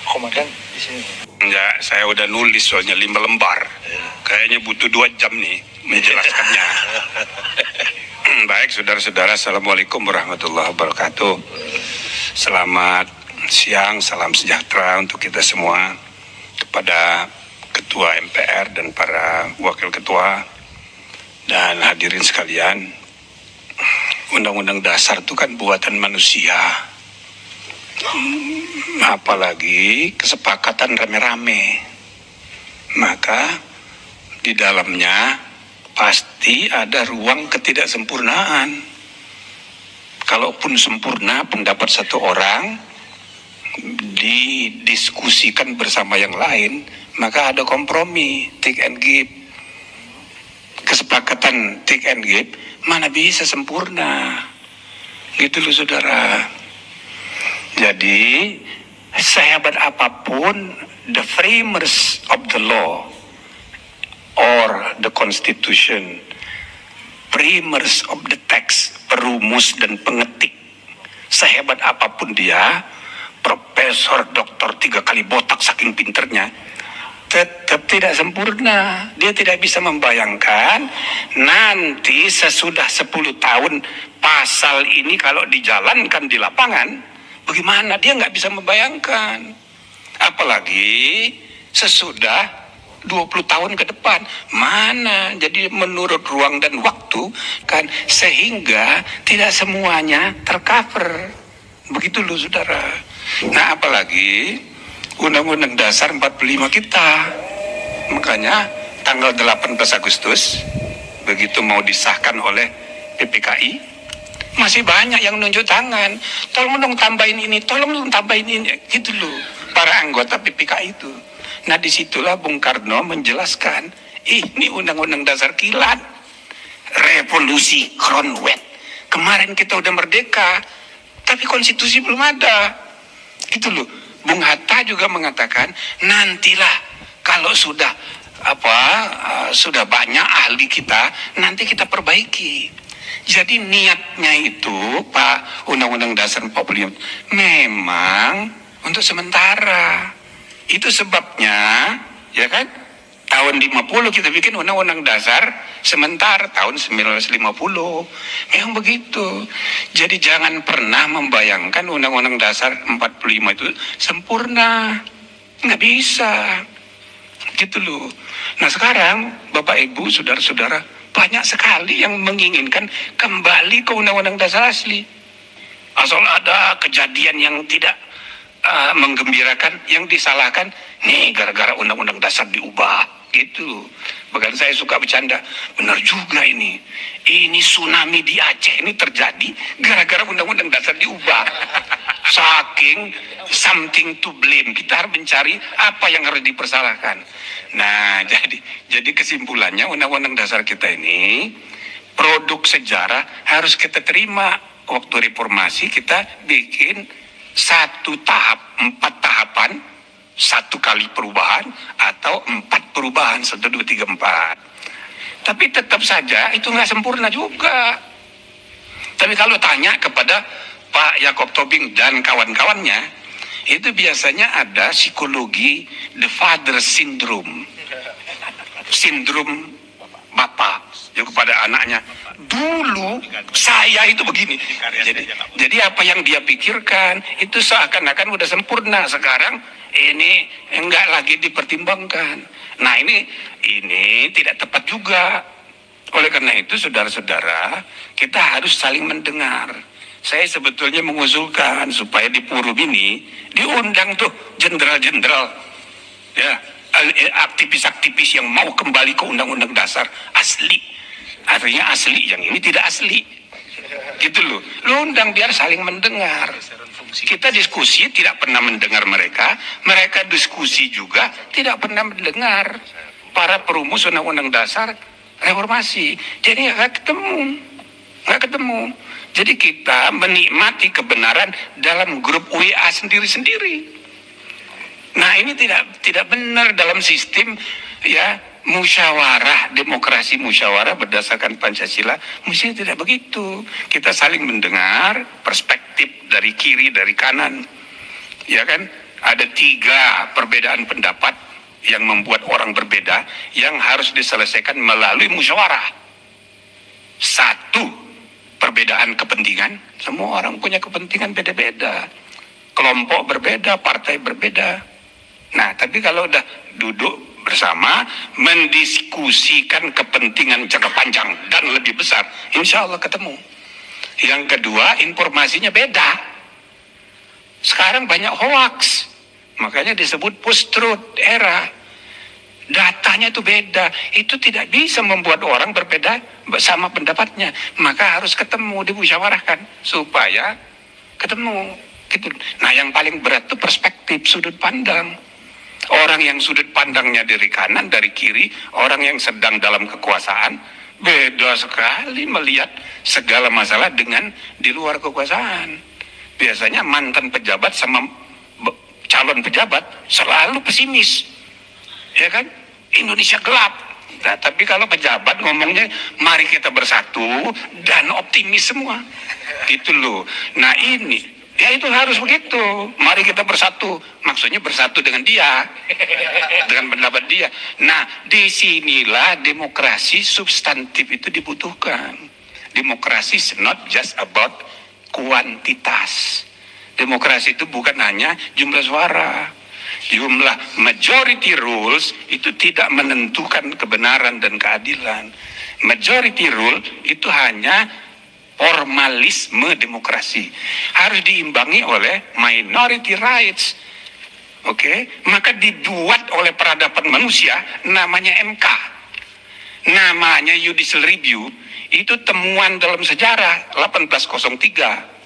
Komandan di sini. Enggak, saya udah nulis soalnya 5 lembar. Kayaknya butuh 2 jam nih menjelaskannya. Baik, saudara-saudara, Assalamualaikum warahmatullahi wabarakatuh. Selamat siang, salam sejahtera untuk kita semua. Kepada Ketua MPR dan para Wakil Ketua dan hadirin sekalian. Undang-undang dasar itu kan buatan manusia. Apalagi kesepakatan rame-rame. Maka di dalamnya pasti ada ruang ketidaksempurnaan. Kalaupun sempurna pendapat satu orang didiskusikan bersama yang lain, maka ada kompromi, take and give. Kesepakatan take and give mana bisa sempurna. Gitu loh saudara. Jadi sehebat apapun the framers of the law or the constitution, framers of the text, perumus dan pengetik, sehebat apapun dia, profesor, doktor 3 kali botak saking pinternya, tetap tidak sempurna. Dia tidak bisa membayangkan nanti sesudah 10 tahun pasal ini kalau dijalankan di lapangan, bagaimana. Dia nggak bisa membayangkan. Apalagi sesudah 20 tahun ke depan. Mana? Jadi menurut ruang dan waktu kan, sehingga tidak semuanya tercover. Begitu loh saudara. Nah apalagi Undang-Undang Dasar 45 kita. Makanya tanggal 18 Agustus begitu mau disahkan oleh PPKI, masih banyak yang nunjuk tangan. Tolong dong tambahin ini, tolong dong tambahin ini. Gitu loh para anggota PPKI itu. Nah disitulah Bung Karno menjelaskan, ini Undang-Undang Dasar kilat, revolusi Kronwet. Kemarin kita udah merdeka, tapi konstitusi belum ada. Gitu loh. Bung Hatta juga mengatakan, nantilah kalau sudah sudah banyak ahli kita, nanti kita perbaiki. Jadi niatnya itu Pak Undang-Undang Dasar 45 memang untuk sementara. Itu sebabnya ya kan, tahun 50 kita bikin Undang-Undang Dasar sementara, tahun 1950. Memang begitu. Jadi jangan pernah membayangkan Undang-Undang Dasar 45 itu sempurna. Nggak bisa. Gitu loh. Nah sekarang Bapak Ibu, saudara-saudara, banyak sekali yang menginginkan kembali ke Undang-Undang Dasar asli. Asal ada kejadian yang tidak menggembirakan, yang disalahkan, nih gara-gara Undang-Undang Dasar diubah. Gitu. Bahkan saya suka bercanda, benar juga ini tsunami di Aceh ini terjadi gara-gara Undang-Undang Dasar diubah. Saking something to blame, kita harus mencari apa yang harus dipersalahkan. Nah jadi kesimpulannya Undang-Undang Dasar kita ini produk sejarah, harus kita terima. Waktu reformasi kita bikin 1 tahap, 4 tahapan, 1 kali perubahan atau 4 perubahan, 1, 2, 3, 4. Tapi tetap saja itu nggak sempurna juga. Tapi kalau tanya kepada Pak Yakob Tobing dan kawan-kawannya, itu biasanya ada psikologi the father syndrome. Sindrom bapak kepada anaknya. Dulu saya itu begini. Jadi apa yang dia pikirkan itu seakan-akan udah sempurna. Sekarang ini enggak lagi dipertimbangkan. Nah ini tidak tepat juga. Oleh karena itu saudara-saudara, kita harus saling mendengar. Saya sebetulnya mengusulkan supaya di Purum ini diundang tuh jenderal-jenderal, ya, aktivis-aktivis yang mau kembali ke Undang-Undang Dasar asli. Artinya asli, yang ini tidak asli. Gitu loh. Lu undang biar saling mendengar. Kita diskusi tidak pernah mendengar mereka diskusi juga tidak pernah mendengar para perumus Undang-Undang Dasar reformasi. Jadi nggak ketemu. Jadi kita menikmati kebenaran dalam grup WA sendiri-sendiri. Nah ini tidak benar dalam sistem ya musyawarah, demokrasi musyawarah berdasarkan Pancasila. Mestinya tidak begitu. Kita saling mendengar perspektif dari kiri, dari kanan, ya kan? Ada 3 perbedaan pendapat yang membuat orang berbeda yang harus diselesaikan melalui musyawarah. 1, perbedaan kepentingan. Semua orang punya kepentingan beda-beda. Kelompok berbeda, partai berbeda. Nah, tapi kalau udah duduk bersama, mendiskusikan kepentingan jangka panjang dan lebih besar, insya Allah ketemu. Yang kedua, informasinya beda. Sekarang banyak hoax, makanya disebut post-truth era. Datanya itu beda, itu tidak bisa membuat orang berbeda sama pendapatnya. Maka harus ketemu, dimusyawarahkan supaya ketemu. Gitu. Nah, yang paling berat itu perspektif, sudut pandang. Orang yang sudut pandangnya dari kanan, dari kiri, orang yang sedang dalam kekuasaan, beda sekali melihat segala masalah dengan di luar kekuasaan. Biasanya mantan pejabat sama calon pejabat selalu pesimis, ya kan? Indonesia gelap. Nah, tapi kalau pejabat ngomongnya mari kita bersatu dan optimis semua, gitu loh. Nah ini, ya itu harus begitu. Mari kita bersatu, maksudnya bersatu dengan dia, dengan pendapat dia. Nah, disinilah demokrasi substantif itu dibutuhkan. Demokrasi is not just about kuantitas. Demokrasi itu bukan hanya jumlah suara. Jumlah majority rules itu tidak menentukan kebenaran dan keadilan. Majority rule itu hanya formalisme demokrasi. Harus diimbangi oleh minority rights. Oke, maka dibuat oleh peradaban manusia namanya MK. Namanya judicial review. Itu temuan dalam sejarah 1803.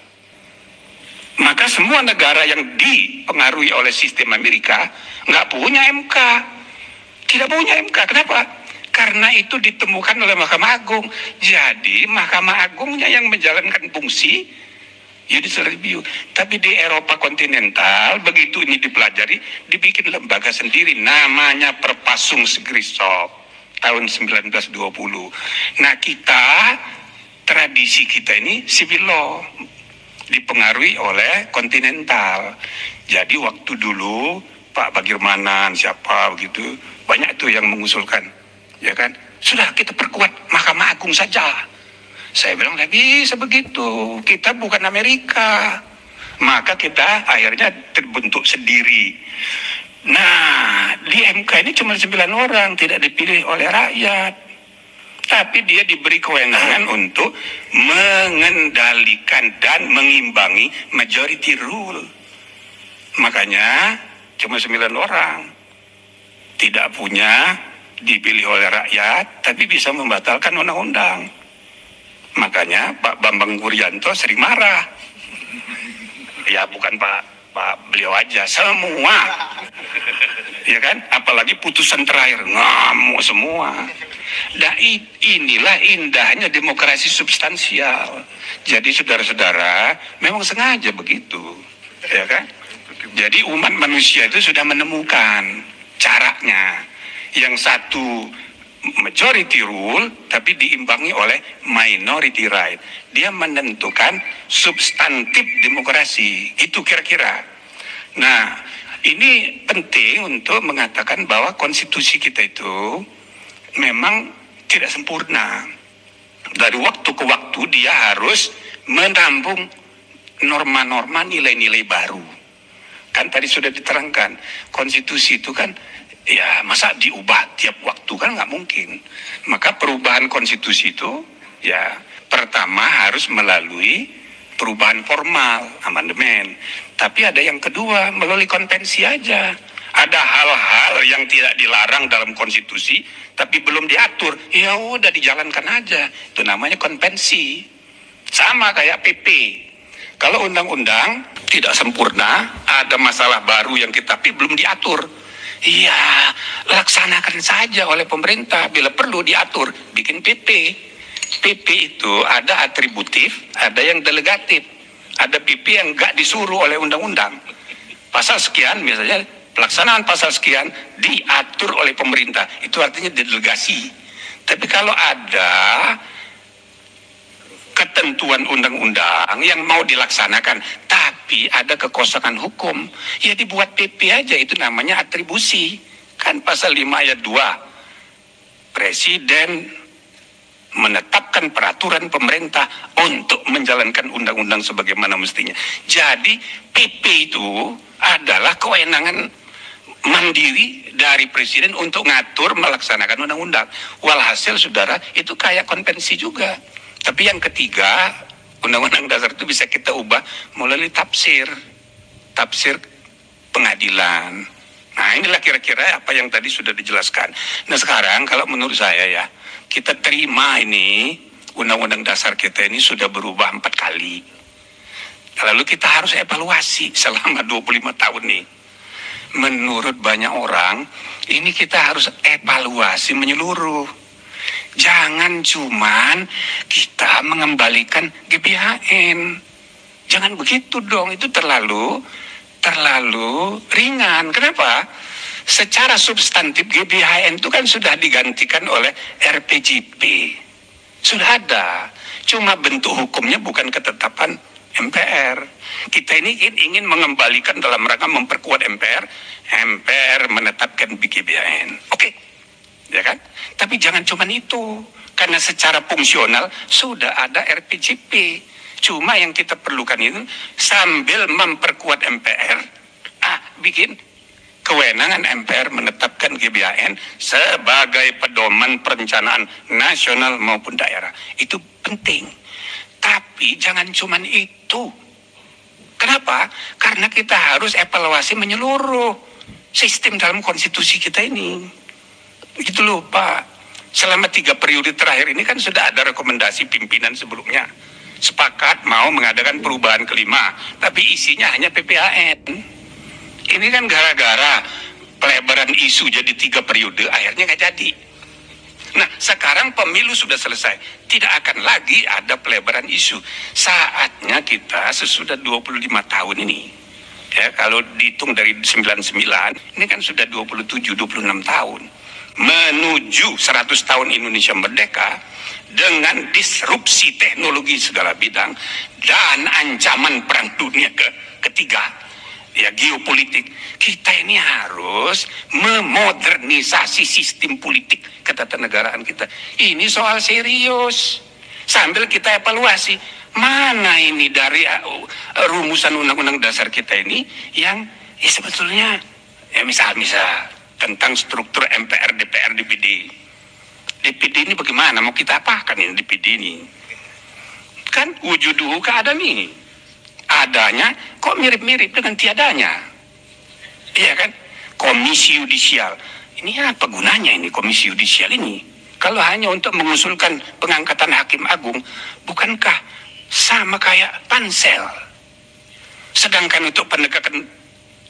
Maka semua negara yang dipengaruhi oleh sistem Amerika nggak punya MK. Tidak punya MK. Kenapa? Karena itu ditemukan oleh Mahkamah Agung. Jadi Mahkamah Agungnya yang menjalankan fungsi judicial review. Tapi di Eropa kontinental, begitu ini dipelajari, dibikin lembaga sendiri. Namanya Perpasung Sgrisov. Tahun 1920. Nah, tradisi kita ini civil law, dipengaruhi oleh kontinental. Jadi waktu dulu Pak Bagirmanan siapa begitu, banyak tuh yang mengusulkan, ya kan? Sudah kita perkuat Mahkamah Agung saja. Saya bilang nggak bisa begitu, kita bukan Amerika. Maka kita akhirnya terbentuk sendiri. Nah, di MK ini cuma 9 orang, tidak dipilih oleh rakyat. Tapi dia diberi kewenangan untuk mengendalikan dan mengimbangi majority rule. Makanya cuma 9 orang. Tidak punya dipilih oleh rakyat, tapi bisa membatalkan undang-undang. Makanya Pak Bambang Wuryanto sering marah. Ya bukan Pak beliau aja, semua. Ya kan? Apalagi putusan terakhir ngamuk semua. Dan inilah indahnya demokrasi substansial. Jadi saudara-saudara, memang sengaja begitu, ya kan? Jadi umat manusia itu sudah menemukan caranya. Yang satu majority rule, tapi diimbangi oleh minority right. Dia menentukan substantif demokrasi. Itu kira-kira. Nah, ini penting untuk mengatakan bahwa konstitusi kita itu memang tidak sempurna. Dari waktu ke waktu dia harus menampung norma-norma nilai-nilai baru. Kan tadi sudah diterangkan, konstitusi itu kan ya masa diubah tiap waktu, kan nggak mungkin. Maka perubahan konstitusi itu ya pertama harus melalui perubahan formal, amandemen. Tapi ada yang kedua, melalui konvensi aja. Ada hal-hal yang tidak dilarang dalam konstitusi tapi belum diatur, ya udah dijalankan aja. Itu namanya konvensi. Sama kayak PP. Kalau undang-undang tidak sempurna, ada masalah baru yang tapi belum diatur, iya, laksanakan saja oleh pemerintah. Bila perlu diatur, bikin PP. PP itu ada atributif, ada yang delegatif. Ada PP yang nggak disuruh oleh undang-undang. Pasal sekian, misalnya pelaksanaan pasal sekian diatur oleh pemerintah. Itu artinya delegasi. Tapi kalau ada ketentuan undang-undang yang mau dilaksanakan, tapi Tapi ada kekosongan hukum. Ya dibuat PP aja, itu namanya atribusi. Kan pasal 5 ayat 2. Presiden menetapkan peraturan pemerintah untuk menjalankan undang-undang sebagaimana mestinya. Jadi PP itu adalah kewenangan mandiri dari presiden untuk ngatur melaksanakan undang-undang. Walhasil saudara, itu kayak konvensi juga. Tapi yang ketiga, undang-undang dasar itu bisa kita ubah melalui tafsir pengadilan. Nah, inilah kira-kira apa yang tadi sudah dijelaskan. Nah, sekarang kalau menurut saya ya, kita terima ini undang-undang dasar kita ini sudah berubah 4 kali. Lalu kita harus evaluasi selama 25 tahun nih. Menurut banyak orang, ini kita harus evaluasi menyeluruh. Jangan cuman kita mengembalikan GBHN. Jangan begitu dong, itu terlalu ringan. Kenapa? Secara substantif GBHN itu kan sudah digantikan oleh RPJP. Sudah ada. Cuma bentuk hukumnya bukan ketetapan MPR. Kita ini ingin mengembalikan dalam rangka memperkuat MPR. MPR menetapkan GBHN. Oke. Ya kan? Tapi jangan cuma itu. Karena secara fungsional sudah ada RPJP. Cuma yang kita perlukan itu sambil memperkuat MPR, bikin kewenangan MPR menetapkan GBHN sebagai pedoman perencanaan nasional maupun daerah. Itu penting. Tapi jangan cuma itu. Kenapa? Karena kita harus evaluasi menyeluruh sistem dalam konstitusi kita ini. Gitu loh Pak. Selama 3 periode terakhir ini kan sudah ada rekomendasi pimpinan sebelumnya. Sepakat mau mengadakan perubahan kelima. Tapi isinya hanya PPHN. Ini kan gara-gara pelebaran isu jadi 3 periode, akhirnya nggak jadi. Nah, sekarang pemilu sudah selesai. Tidak akan lagi ada pelebaran isu. Saatnya kita sesudah 25 tahun ini. Ya, kalau dihitung dari 99, ini kan sudah 27, 26 tahun. Menuju 100 tahun Indonesia merdeka dengan disrupsi teknologi segala bidang dan ancaman perang dunia ketiga. Ya, geopolitik, kita ini harus memodernisasi sistem politik ketatanegaraan kita. Ini soal serius. Sambil kita evaluasi, mana ini dari rumusan undang-undang dasar kita ini yang ya sebetulnya ya misal tentang struktur MPR, DPR, DPD. DPD ini bagaimana? Mau kita apakan ini DPD ini? Kan wujuduhu keadami. Adanya kok mirip-mirip dengan tiadanya. Iya kan? Komisi yudisial. Ini apa gunanya ini komisi yudisial ini? Kalau hanya untuk mengusulkan pengangkatan hakim agung, bukankah sama kayak pansel? Sedangkan untuk penegakan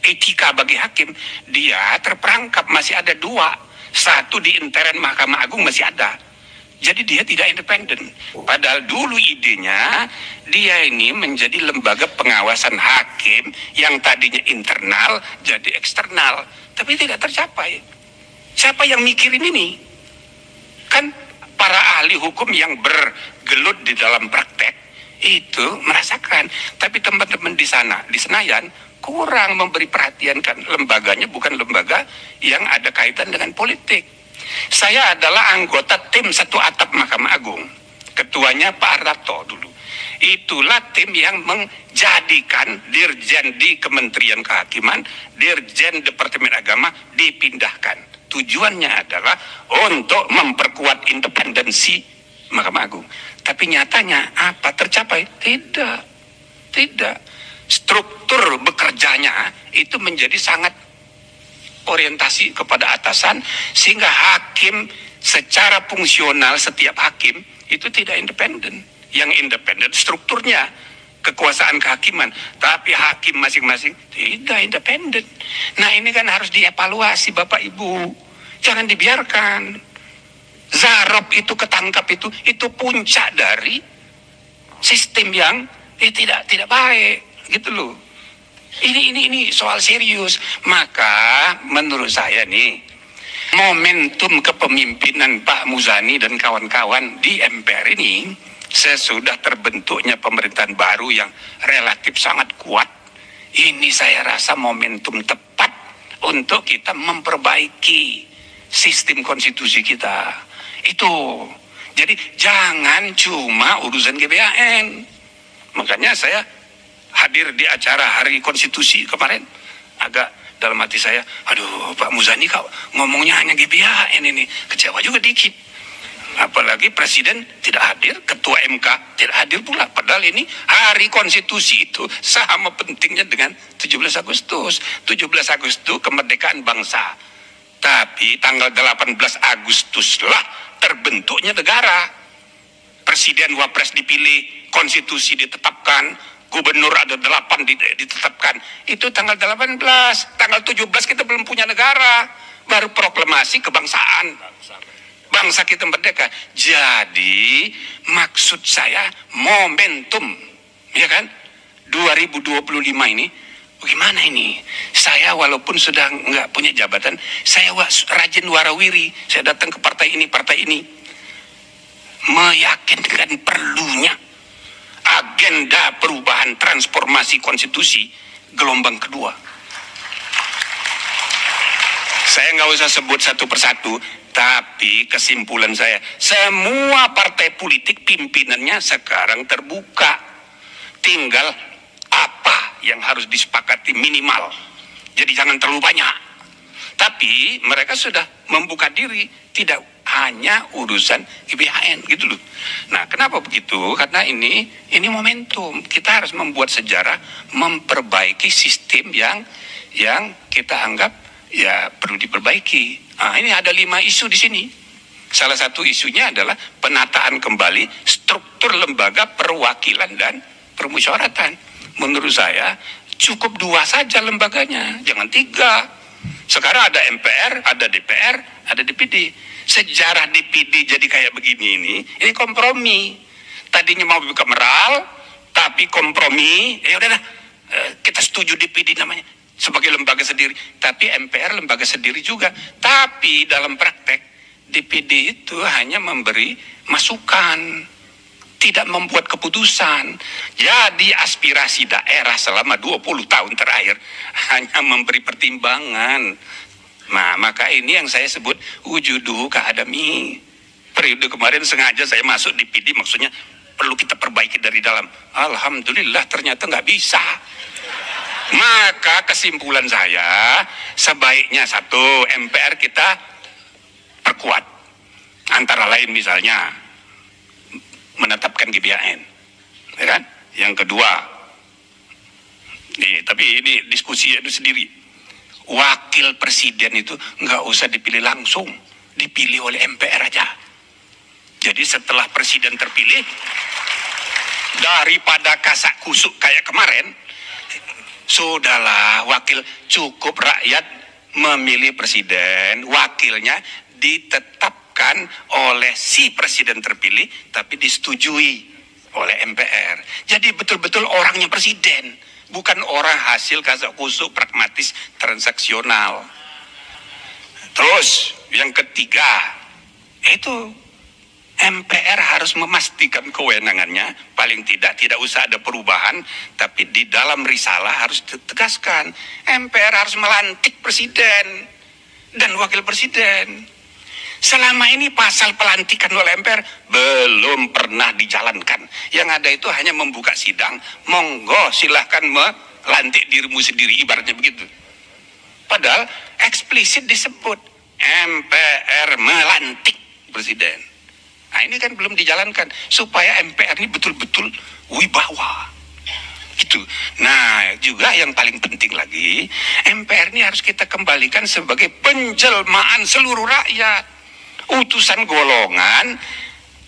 etika bagi hakim, dia terperangkap masih ada 2. 1 di intern Mahkamah Agung masih ada. Jadi dia tidak independen. Padahal dulu idenya dia ini menjadi lembaga pengawasan hakim yang tadinya internal jadi eksternal. Tapi tidak tercapai. Siapa yang mikirin ini? Kan para ahli hukum yang bergelut di dalam praktek itu merasakan. Tapi teman-teman di sana, di Senayan, kurang memberi perhatian kan. Lembaganya bukan lembaga yang ada kaitan dengan politik. Saya adalah anggota tim 1 atap Mahkamah Agung. Ketuanya Pak Ardato dulu. Itulah tim yang menjadikan Dirjen di Kementerian Kehakiman, Dirjen Departemen Agama dipindahkan. Tujuannya adalah untuk memperkuat independensi Mahkamah Agung. Tapi nyatanya apa tercapai? Tidak. Struktur bekerjanya itu menjadi sangat orientasi kepada atasan, sehingga hakim secara fungsional setiap hakim itu tidak independen. Yang independen strukturnya, kekuasaan kehakiman, tapi hakim masing-masing tidak independen. Nah, ini kan harus dievaluasi Bapak Ibu. Jangan dibiarkan. Zarab itu ketangkap itu puncak dari sistem yang tidak baik, gitu loh. Ini soal serius. Maka menurut saya nih, momentum kepemimpinan Pak Muzani dan kawan-kawan di MPR ini sesudah terbentuknya pemerintahan baru yang relatif sangat kuat, Ini saya rasa momentum tepat untuk kita memperbaiki sistem konstitusi kita. Itu. Jadi jangan cuma urusan GBHN. Makanya saya hadir di acara Hari Konstitusi kemarin. Agak dalam hati saya, aduh Pak Muzani kau ngomongnya hanya GBHN ini. Kecewa juga dikit. Apalagi Presiden tidak hadir, Ketua MK tidak hadir pula. Padahal ini Hari Konstitusi itu sama pentingnya dengan 17 Agustus. 17 Agustus kemerdekaan bangsa. Tapi tanggal 18 Agustus lah terbentuknya negara. Presiden Wapres dipilih, konstitusi ditetapkan, gubernur ada 8 ditetapkan. Itu tanggal 18, tanggal 17 kita belum punya negara. Baru proklamasi kebangsaan. Bangsa kita merdeka. Jadi maksud saya momentum, ya kan? 2025 ini, bagaimana ini? Saya walaupun sudah nggak punya jabatan, saya rajin warawiri. Saya datang ke partai ini, meyakinkan perlunya agenda perubahan transformasi konstitusi gelombang kedua. Saya nggak usah sebut satu persatu, tapi kesimpulan saya, semua partai politik pimpinannya sekarang terbuka. Tinggal apa yang harus disepakati minimal. Jadi jangan terlalu banyak. Tapi mereka sudah membuka diri, tidak hanya urusan GBHN gitu loh. Nah, kenapa begitu? Karena ini momentum. Kita harus membuat sejarah, memperbaiki sistem yang kita anggap ya perlu diperbaiki. Nah, ini ada 5 isu di sini. Salah satu isunya adalah penataan kembali struktur lembaga perwakilan dan permusyawaratan. Menurut saya cukup 2 saja lembaganya, jangan 3. Sekarang ada MPR, ada DPR, ada DPD. Sejarah DPD jadi kayak begini ini kompromi. Tadinya mau bicameral, tapi kompromi. Ya udahlah, kita setuju DPD namanya sebagai lembaga sendiri, tapi MPR lembaga sendiri juga. Tapi dalam praktek DPD itu hanya memberi masukan, tidak membuat keputusan. Jadi aspirasi daerah selama 20 tahun terakhir hanya memberi pertimbangan. Nah, maka ini yang saya sebut wujuduhu ka'adami. Periode kemarin sengaja saya masuk DPD, maksudnya perlu kita perbaiki dari dalam. Alhamdulillah ternyata nggak bisa. Maka kesimpulan saya, sebaiknya satu, MPR kita perkuat. Antara lain misalnya menetapkan GBHN, ya kan? Yang kedua, tapi ini diskusi itu sendiri. Wakil presiden itu nggak usah dipilih langsung, dipilih oleh MPR aja. Jadi setelah presiden terpilih, daripada kasak kusuk kayak kemarin, sudahlah cukup rakyat memilih presiden, wakilnya ditetapkan oleh si presiden terpilih, tapi disetujui oleh MPR. Jadi betul-betul orangnya presiden, bukan orang hasil kasak kusuk pragmatis transaksional. Terus yang ketiga, itu MPR harus memastikan kewenangannya, paling tidak usah ada perubahan, tapi di dalam risalah harus ditegaskan, MPR harus melantik presiden dan wakil presiden. Selama ini pasal pelantikan oleh MPR belum pernah dijalankan. Yang ada itu hanya membuka sidang, monggo silahkan melantik dirimu sendiri, ibaratnya begitu. Padahal eksplisit disebut MPR melantik presiden. Nah, ini kan belum dijalankan supaya MPR ini betul-betul wibawa. Gitu. Nah, juga yang paling penting lagi, MPR ini harus kita kembalikan sebagai penjelmaan seluruh rakyat. Utusan golongan,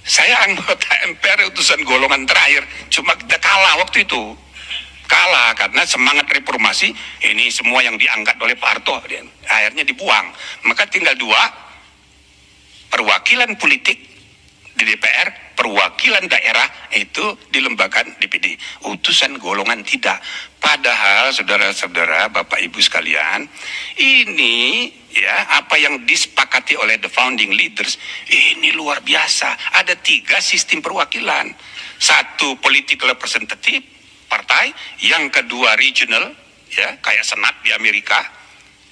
saya anggota MPR utusan golongan terakhir, cuma kita kalah waktu itu. Kalah karena semangat reformasi, ini semua yang diangkat oleh Pak Harto akhirnya dibuang. Maka tinggal 2, perwakilan politik di DPR, perwakilan daerah itu dilembagaan DPD. Utusan golongan tidak. Padahal saudara-saudara, Bapak Ibu sekalian, ini ya apa yang disepakati oleh the founding leaders ini luar biasa. Ada 3 sistem perwakilan. 1 political representative partai, yang kedua regional ya, kayak Senat di Amerika.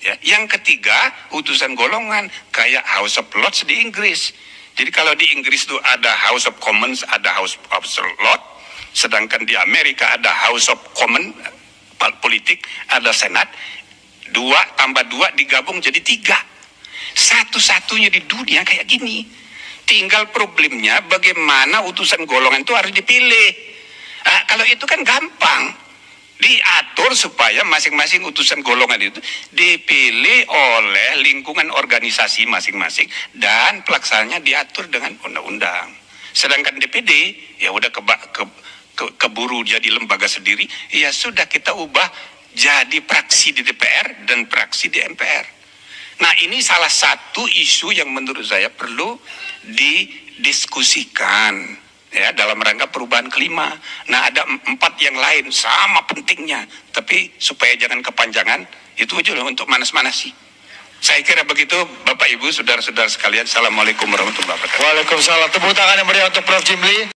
Ya. Yang ketiga, utusan golongan kayak House of Lords di Inggris. Jadi kalau di Inggris itu ada House of Commons, ada House of Lords, sedangkan di Amerika ada House of Commons politik, ada Senat. 2 tambah 2 digabung jadi 3. Satu-satunya di dunia kayak gini. Tinggal problemnya bagaimana utusan golongan itu harus dipilih. Kalau itu kan gampang. Diatur supaya masing-masing utusan golongan itu dipilih oleh lingkungan organisasi masing-masing dan pelaksananya diatur dengan undang-undang. Sedangkan DPD ya udah keburu jadi lembaga sendiri, ya sudah kita ubah jadi praksi di DPR dan praksi di MPR. Nah, ini salah satu isu yang menurut saya perlu didiskusikan ya dalam rangka perubahan kelima. Nah, ada 4 yang lain sama pentingnya, tapi supaya jangan kepanjangan, itu aja loh untuk manas-manasi. Saya kira begitu, Bapak Ibu, saudara-saudara sekalian. Assalamualaikum warahmatullahi wabarakatuh. Waalaikumsalam. Tepuk tangan yang meriah untuk Prof. Jimli.